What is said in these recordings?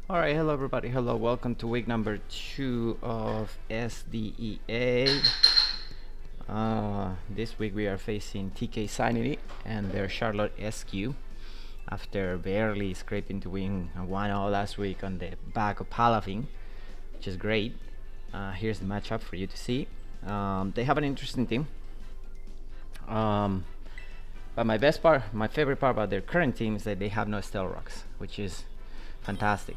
Alright, hello everybody, hello, welcome to week number 2 of SDEA. This week we are facing TK Sanity and their Charlotte SQ after barely scraping to win a 1-0 last week on the back of Palafin, which is great. Here's the matchup for you to see. They have an interesting team. But my favorite part about their current team is that they have no Stealth Rocks, which is fantastic.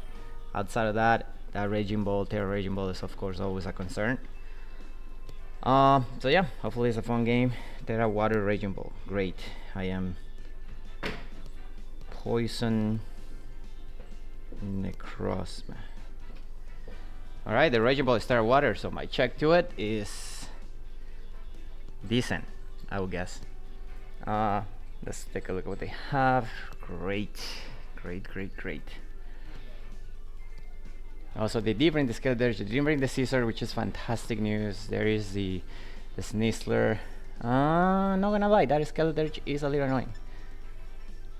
Outside of that, that Raging Ball, Terra Raging Ball is of course always a concern. So yeah, hopefully it's a fun game. Terra Water Raging Ball, great. I am Poison Necrozma. Alright, the Raging Ball is Terra Water, so my check to it is decent, I would guess. Let's take a look at what they have. Great. Also, they did bring the Skeletor, they didn't bring the Caesar, which is fantastic news. There is the Sneasler. Not gonna lie, that Skeletor is a little annoying.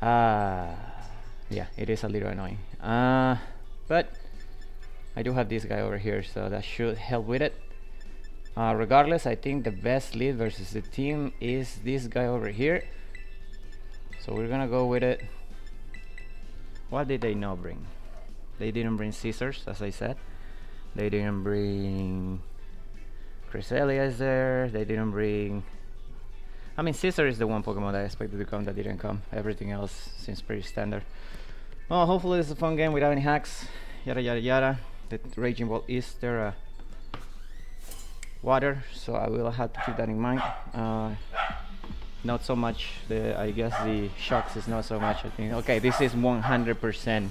Yeah, it is a little annoying. But I do have this guy over here, so that should help with it. Regardless, I think the best lead versus the team is this guy over here. So we're gonna go with it. What did they not bring? They didn't bring Caesars, as I said. They didn't bring Cresselia is there. They didn't bring... I mean, Caesar is the one Pokemon that I expected to come that didn't come. Everything else seems pretty standard. Well, hopefully it's a fun game without any hacks. Yada yada yada. The Raging Ball is there water, so I will have to keep that in mind. Not so much I guess the shocks is not so much. I think okay, this is 100%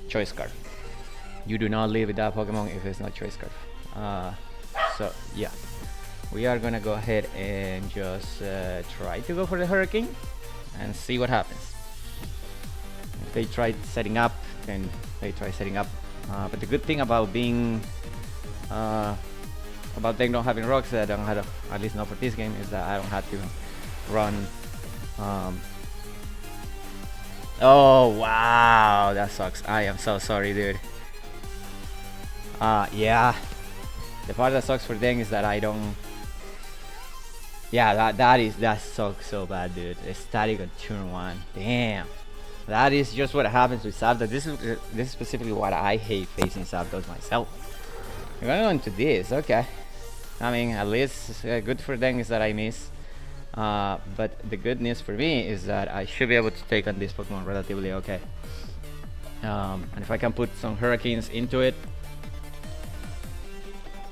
choice card. You do not live with that Pokemon if it's not choice card. So yeah, we are gonna go ahead and just try to go for the Hurricane and see what happens. If they try setting up, then they try setting up. But the good thing about being about them not having rocks that I don't have to, at least not for this game, is that I don't have to run. Oh wow, that sucks. I am so sorry, dude. Yeah, the part that sucks for them is that I don't. Yeah, that sucks so bad, dude. It's static on turn 1. Damn, that is just what happens with Zapdos. This is specifically what I hate facing Zapdos myself. We're gonna go into this, okay. I mean, at least good for them is that I miss. But the good news for me is that I should be able to take on this Pokemon relatively okay. And if I can put some Hurricanes into it,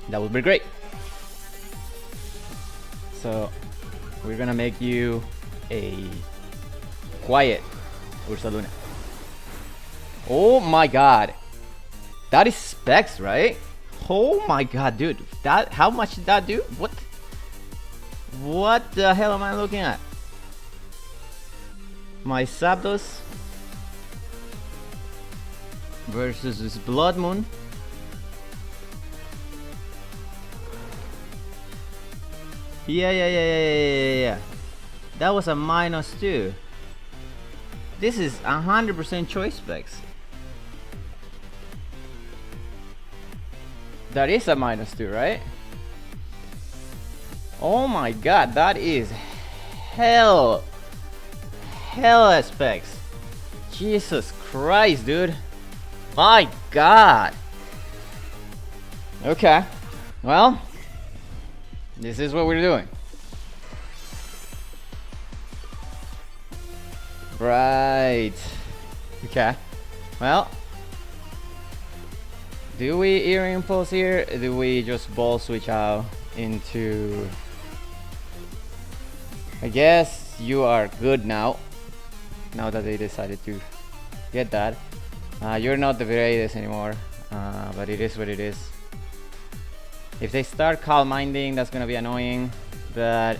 that would be great. So we're gonna make you a quiet Ursaluna. Oh my god, that is Specs, right? Oh my god, dude, that how much did that do? What the hell am I looking at? My Zapdos versus this Blood Moon. Yeah. That was a -2. This is 100% choice specs. That is a -2, right? Oh my god, that is hell specs. Jesus Christ, dude. My god. Okay, well, this is what we're doing. Right. Okay, well, do we EERIE Impulse here? Do we just ball switch out into... I guess you are good now that they decided to get that. You're not the greatest anymore, but it is what it is. If they start Calm Minding, that's gonna be annoying, but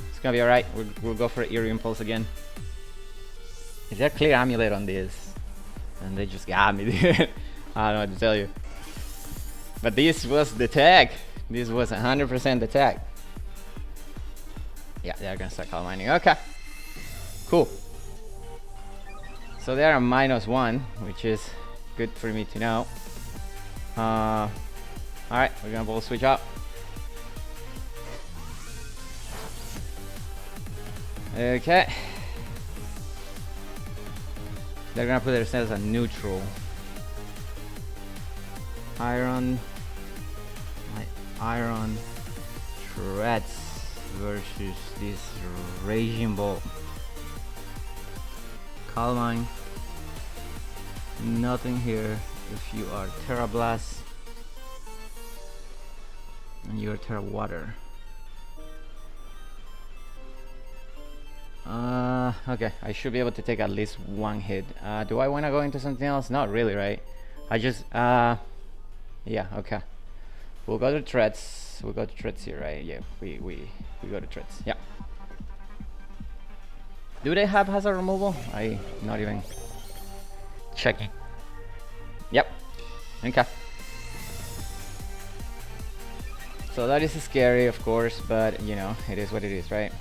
it's gonna be alright. We'll go for EERIE Impulse again. Is there Clear Amulet on this? And they just got me, dude. I don't know what to tell you. But this was the tag. This was 100% the tag. Yeah, they're gonna start Calm Minding. Okay, cool. So they are -1, which is good for me to know. Alright, we're gonna ball switch up. Okay. They're gonna put themselves on neutral. Iron. My iron threats versus this raging ball. Calmine. Nothing here if you are Terra Blast and you're Terra Water. Okay, I should be able to take at least one hit. Do I want to go into something else? Not really, right? I just yeah, okay. We'll go to threats. We'll go to threats here, right? Yeah, we go to threats. Yeah. Do they have hazard removal? I not even checking. Yep. Okay. So that is scary, of course, but you know, it is what it is, right?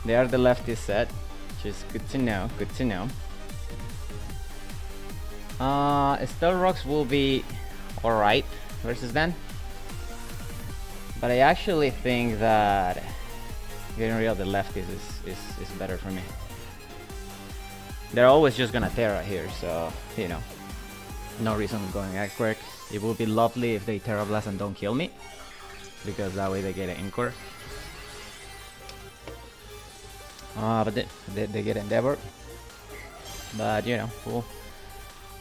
They are the lefty set, which is good to know. Good to know. Stealth Rocks will be alright versus them, but I actually think that getting rid of the lefties is better for me. They're always just gonna Terra here, so you know, no reason going Earthquake. It would be lovely if they Terra Blast and don't kill me, because that way they get an Anchor. But they get Endeavor. But you know,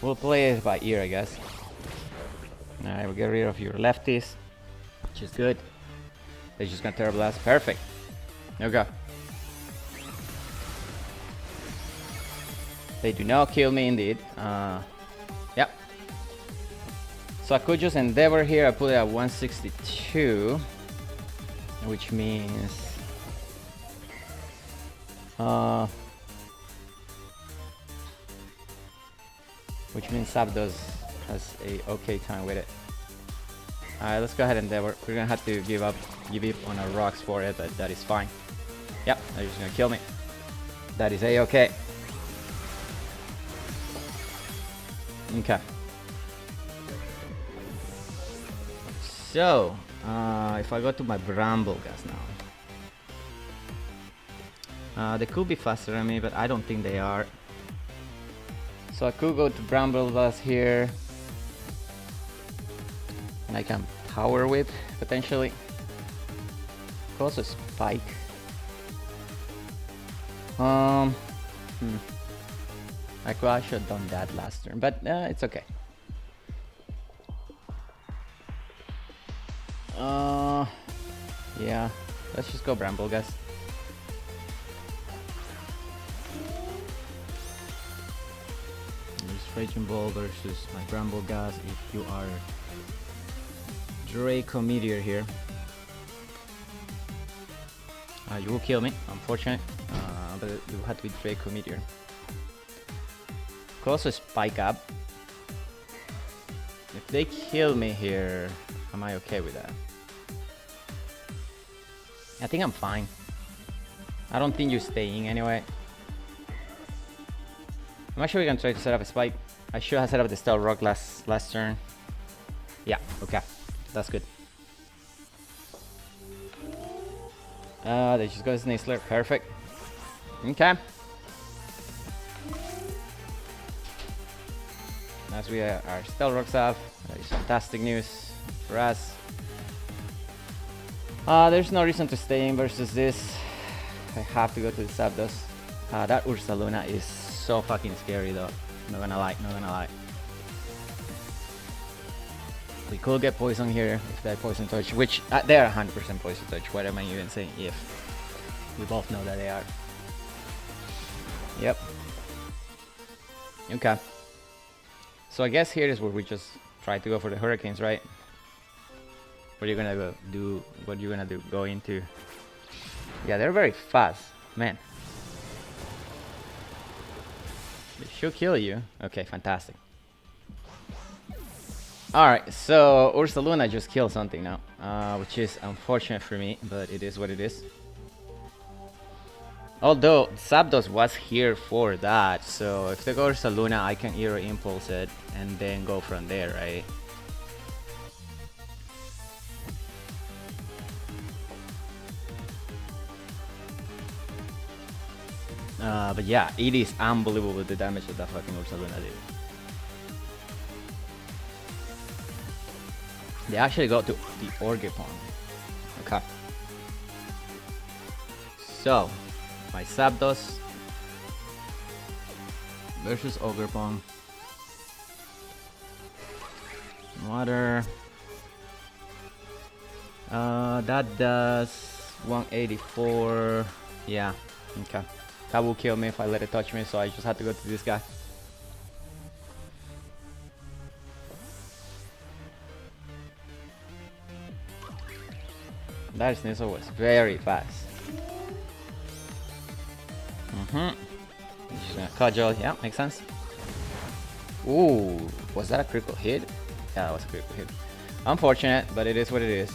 we'll play it by ear, I guess. Alright, we'll get rid of your lefties, which is good. They're just gonna Terra Blast. Perfect. Okay. They do not kill me indeed. Yep. So I could just Endeavor here. I put it at 162, which means Zapdos has a okay time with it. Alright, let's go ahead and Endeavor. We're gonna have to give up on our rocks for it, but that is fine. Yep, they're just gonna kill me. That is a-okay. Okay. So, if I go to my Bramblegas now. They could be faster than me, but I don't think they are. So I could go to Bramblegas here. And I can Power Whip, potentially. Could also Spike. I should have done that last turn, but it's okay. Yeah, let's just go Bramblegas. Raging Ball versus my Bramblegas if you are Draco Meteor here. You will kill me, unfortunate, but you have to be Draco Meteor. Could also Spike up. If they kill me here, am I okay with that? I think I'm fine. I don't think you're staying anyway. I'm actually gonna try to set up a Spike. I should have set up the Stealth Rock last turn. Yeah, okay. That's good. They just got Sneasler. Perfect. Okay. As we are Stealth Rocks up, that is fantastic news for us. There's no reason to stay in versus this. I have to go to the Zapdos. That Ursaluna is so fucking scary though. Not gonna lie, not gonna lie. We could get poison here if they poison touch, which they are 100% poison touch. What am I even saying? If we both know that they are. Yep. Okay. So I guess here is where we just try to go for the Hurricanes, right? What are you gonna do? What you gonna do? Go into? Yeah, they're very fast, man. They should kill you. Okay, fantastic. Alright, so Ursaluna just killed something now, which is unfortunate for me, but it is what it is. Although Zapdos was here for that, so if they go to Luna, I can EERIE Impulse it and then go from there, right? But yeah, it is unbelievable the damage that fucking Ursaluna did. They actually got to the Orgipon. Okay. So, my Zapdos versus Orgipon. Water. That does 184. Yeah, okay. That will kill me if I let it touch me, so I just have to go to this guy. That Sneasel was very fast. Just gonna cudgel, yeah, makes sense. Ooh, was that a critical hit? Yeah, that was a critical hit. Unfortunate, but it is what it is.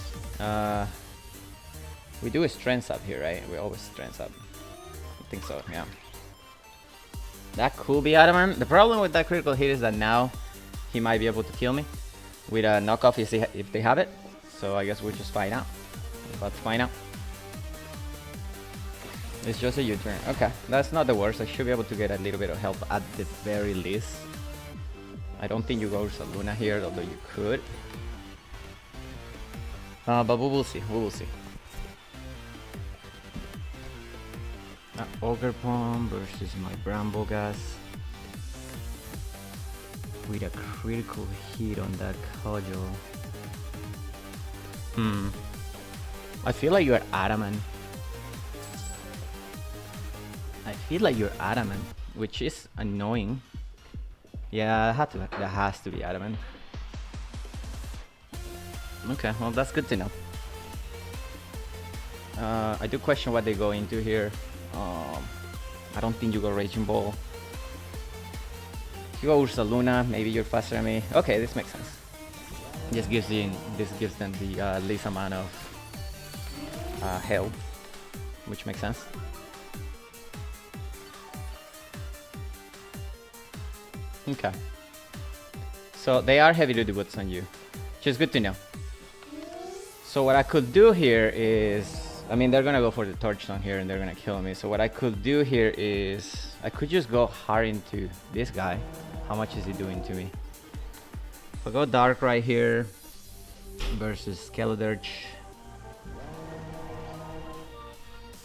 We do a strength up here, right? We always strength up. I think so, yeah. That could be adamant. The problem with that critical hit is that now he might be able to kill me with a knockoff if they have it. So I guess we'll just find out. Let's find out. It's just a U-turn. Okay, that's not the worst. I should be able to get a little bit of help at the very least. I don't think you go to Luna here, although you could. But we will see. We will see. Orgipon versus my Bramblegas with a critical hit on that cudgel. I feel like you're adamant. I feel like you're adamant, which is annoying. Yeah, that has to be adamant. Okay, well that's good to know. I do question what they go into here. I don't think you go Raging Ball. If you go Ursaluna, maybe you're faster than me. Okay, this makes sense. This gives them the least amount of health, which makes sense. Okay. So they are heavy duty boots on you, which is good to know. So what I could do here is, I mean, they're gonna go for the Torch Stone here and they're gonna kill me. So what I could do here is, I could just go hard into this guy. How much is he doing to me? If I go Darkrai here versus Skeledirge.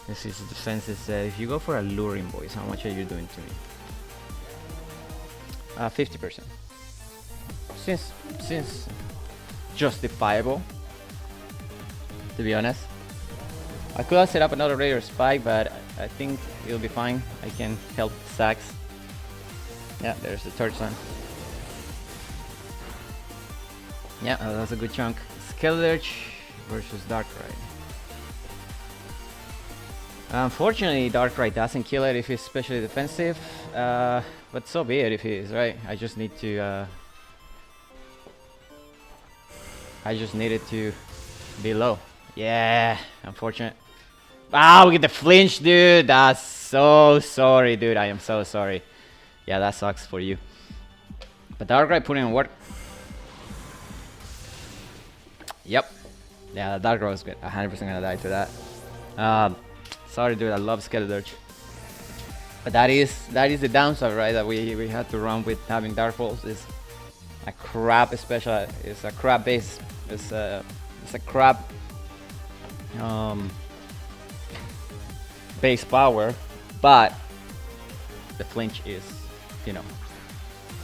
This is defense. If you go for a Luring Voice, how much are you doing to me? 50%. Since justifiable, to be honest. I could have set up another Raider Spike, but I think it'll be fine. I can help Sax. Yeah, there's the third one. Yeah, that's a good chunk. Skeledirge versus Darkrai. Unfortunately, Darkrai doesn't kill it if it's especially defensive, but so be it if he is, right? I just need to. I just needed to be low. Yeah, unfortunate. Ah, we get the flinch, dude. That's so sorry, dude. I am so sorry. Yeah, that sucks for you. But Darkrai put in work. Yep. Yeah, Darkrai was good. 100% gonna die to that. Sorry, dude. I love Skeledirge. But that is the downside, right? That we had to run with having Dark Pulse. Is a crap special. It's a crap base. It's a crap base power, but the flinch is,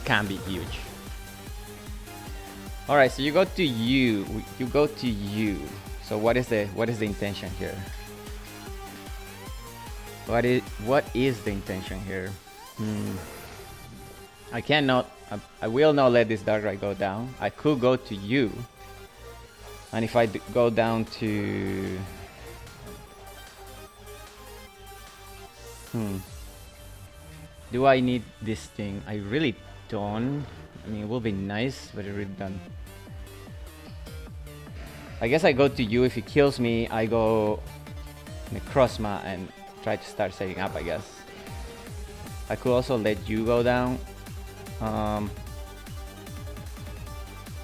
can be huge. All right, so you go to you. You go to you. So what is the intention here? What is the intention here? I cannot. I will not let this Darkrai go down. I could go to you, and if I go down to do I need this thing? I really don't. I mean, it will be nice, but I really don't. I guess I go to you. If he kills me, I go Necrozma and try to start setting up, I guess. I could also let you go down.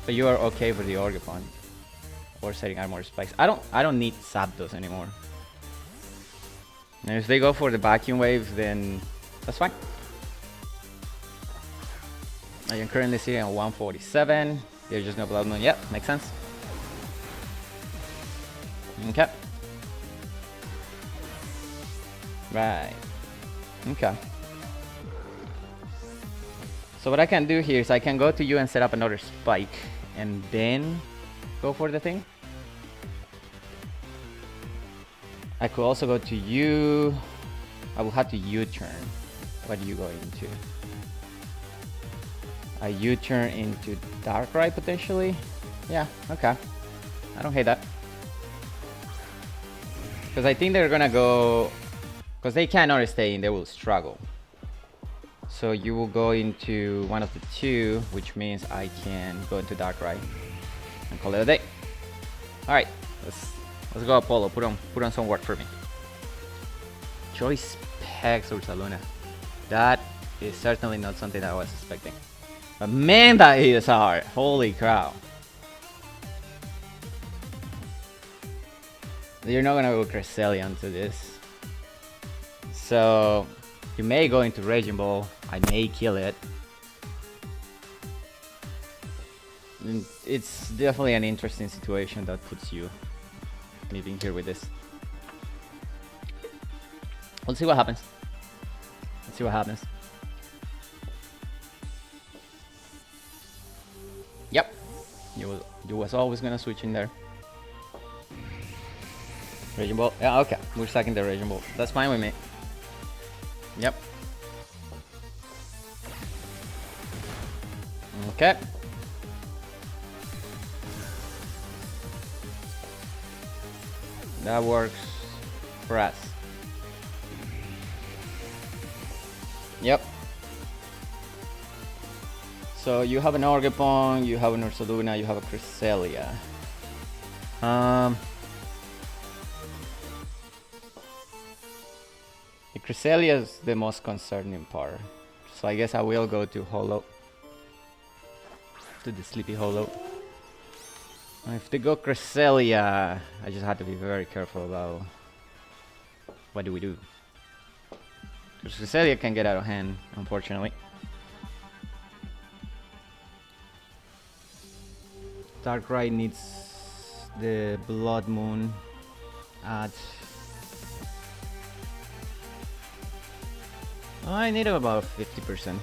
But you are okay for the Orgapon or setting armor spikes. I don't need Zapdos anymore. And if they go for the vacuum wave, then that's fine. I am currently sitting at 147. There's just no Blood Moon. Yep, makes sense. Okay. Right. Okay. So what I can do here is I can go to you and set up another spike and then go for the thing. I could also go to you. I will have to U-turn. What do you go into? A U-turn into Darkrai potentially? Yeah, okay. I don't hate that. Because I think they're gonna go... Because they cannot stay in, they will struggle. So you will go into one of the two, which means I can go into Darkrai and call it a day. Alright, let's go Apollo. Put on some work for me. Choice Specs Ursaluna. That is certainly not something that I was expecting. But man, that is hard. Holy cow. You're not gonna go Cresselia into this. So you may go into Raging Ball. I may kill it. And it's definitely an interesting situation that puts you living here with this. Let's see what happens. Let's see what happens. Yep. You was always gonna switch in there. Raging Ball. Yeah, okay. We're stacking the Raging Ball. That's fine with me. Yep. Okay. That works for us. Yep. So you have an Orgapon, you have an Ursaluna, you have a Cresselia. The Cresselia is the most concerning part. So I guess I will go to Holo. To the Sleepy Holo. If they go Cresselia, I just have to be very careful about what do we do. Because Cresselia can get out of hand, unfortunately. Darkrai needs the Blood Moon at... I need about 50%.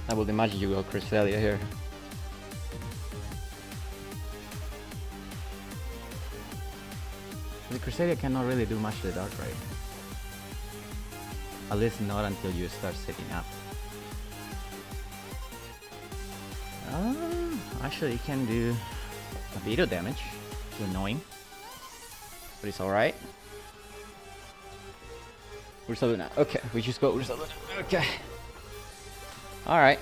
I would imagine you go Cresselia here. The Cresselia cannot really do much to the Darkrai. At least not until you start setting up. Actually, it can do a bit of damage. It's annoying, but it's alright. Ursaluna. Okay, we just go Ursaluna. Okay. Alright.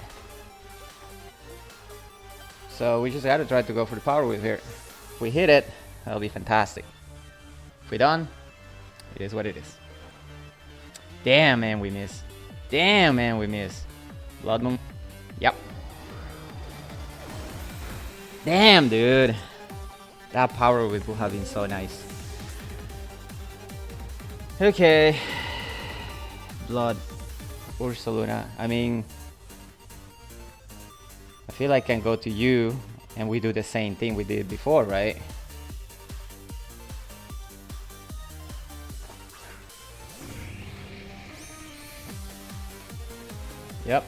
So we just gotta try to go for the Power Wave here. If we hit it, that'll be fantastic. If we don't, it is what it is. Damn, man, we miss. Damn, man, we miss. Blood Moon. Yep. Damn, dude. That Power Wave would have been so nice. Okay. Blood. Ursaluna. I mean, I feel like I can go to you and we do the same thing we did before, right? Yep.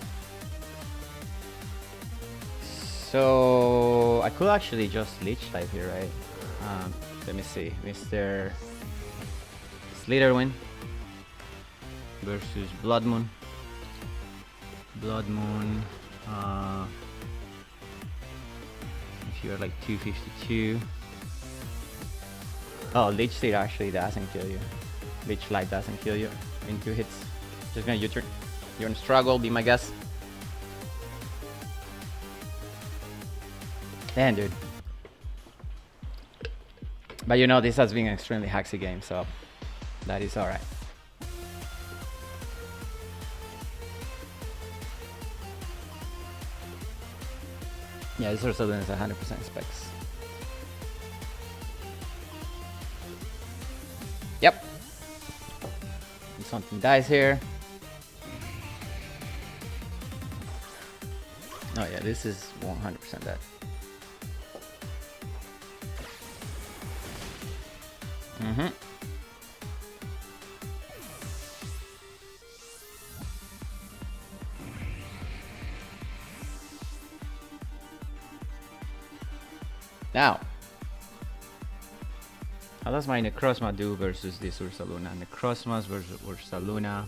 So I could actually just Leech type here, right? Let me see, Mr. Slitherwind versus Blood Moon. Blood Moon. If you're like 252. Oh, Leech Seed actually doesn't kill you. Leech Light doesn't kill you in 2 hits. Just gonna U-turn. You're gonna struggle, be my guess. Damn, dude. But you know, this has been an extremely hacksy game, so that is alright. Yeah, this also is 100% specs. Yep. Something dies here. Oh yeah, this is 100% dead. Now, how does my Necrozma do versus this Ursaluna? Necrozmas versus Ursaluna.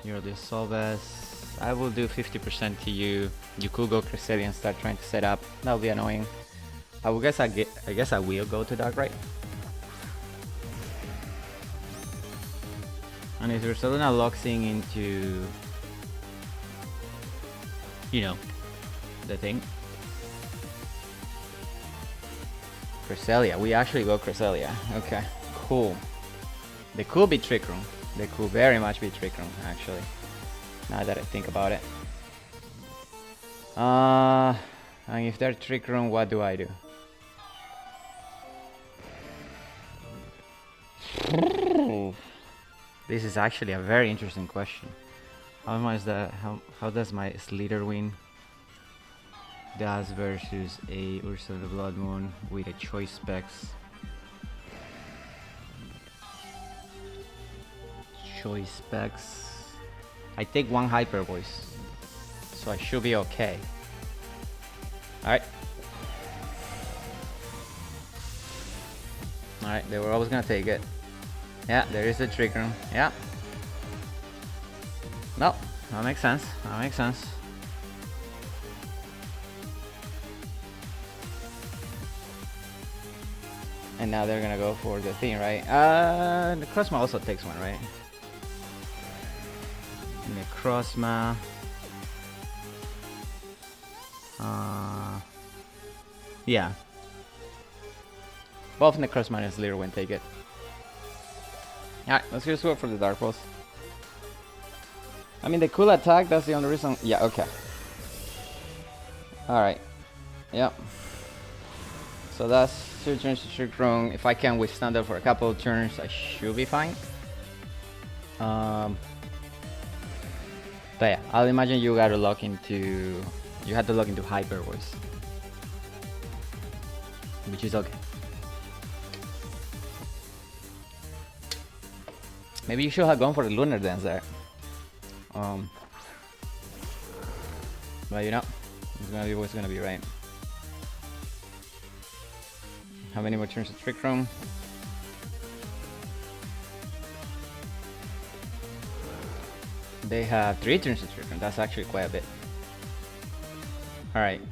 You're the Solves. I will do 50% to you. You could go Cresselia and start trying to set up. That would be annoying. I guess I will go to Dark Right. And if Ursaluna locks in into, you know, the thing. Cresselia. We actually go Cresselia. Okay, cool. They could be Trick Room. They could very much be Trick Room, actually. Now that I think about it. And if they're Trick Room, what do I do? This is actually a very interesting question. How does my Slither win? Das versus a Ursa the Blood Moon with a choice specs. Choice specs. I take one Hyper Voice, so I should be okay. Alright. Alright, they were always gonna take it. Yeah, there is the Trick Room. Yeah. No, that makes sense. That makes sense. And now they're gonna go for the thing, right? Necrozma also takes one, right? Necrozma. Yeah. Both Necrozma and Slither win take it. Alright, let's just go for the Dark Pulse. I mean, they could attack, that's the only reason. Yeah, okay. Alright. Yep. So that's 2 turns to Trick Room. If I can withstand that for a couple of turns, I should be fine. But yeah, I'll imagine you gotta lock into... You had to lock into Hyper Voice. Which is okay. Maybe you should have gone for the Lunar Dance there. But you know, it's gonna be what's gonna be, right? How many more turns to Trick Room? They have 3 turns to Trick Room. That's actually quite a bit. Alright.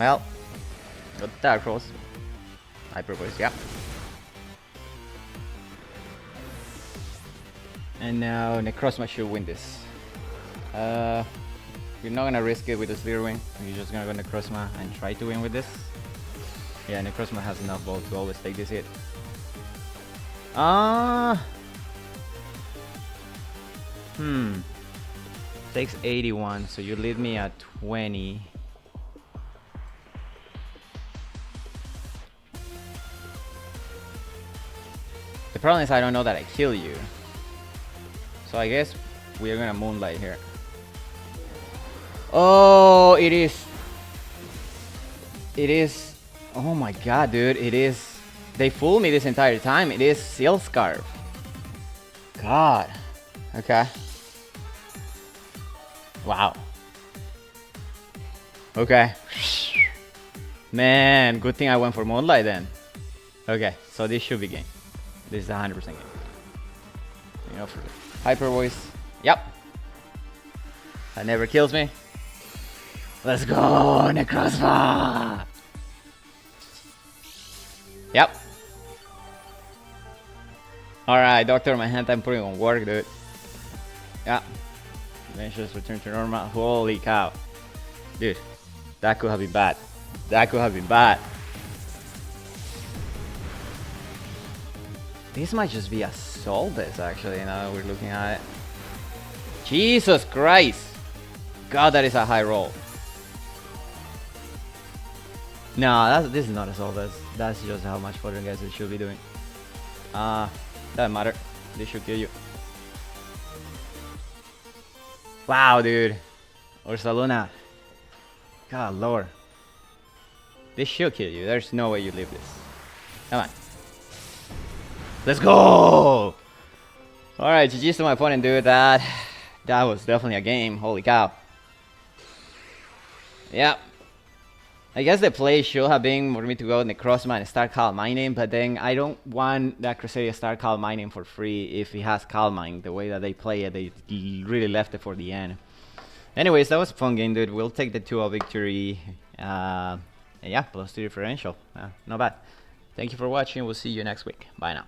Well, got Dark Rolls. Hyper Voice, yeah. And now Necrozma should win this. You're not gonna risk it with the Slither win. You're just gonna go Necrozma and try to win with this. Yeah, Necrozma has enough balls to always take this hit. Takes 81, so you lead me at 20. The problem is I don't know that I kill you. So I guess we're gonna Moonlight here. Oh, it is. It is. Oh my god, dude. It is. They fooled me this entire time. It is Seal Scarf. God. Okay. Wow. Okay. Man, good thing I went for Moonlight then. Okay, so this should be game. This is 100% game. You know, for Hyper Voice. Yep. That never kills me. Let's go, Necrozma! Yep. Alright, Doctor, my hand I'm putting on work, dude. Yeah. Dimensions return to normal. Holy cow. Dude, that could have been bad. That could have been bad. This might just be a Soldes, actually, now that we're looking at it. Jesus Christ! God, that is a high roll. No, this is not a Soldes. That's just how much further guys it should be doing. Doesn't matter. They should kill you. Wow, dude. Ursaluna. God lord. This should kill you. There's no way you leave this. Come on. Let's go! Alright, GG's to my opponent, dude. That was definitely a game. Holy cow. Yeah. I guess the play should have been for me to go Necrozma and start Calm Mining, but then I don't want that Crusader to start Calm Mining for free if he has Calm Mine. The way that they play it, they really left it for the end. Anyways, that was a fun game, dude. We'll take the 2-0 victory. And yeah, +2 differential. Not bad. Thank you for watching. We'll see you next week. Bye now.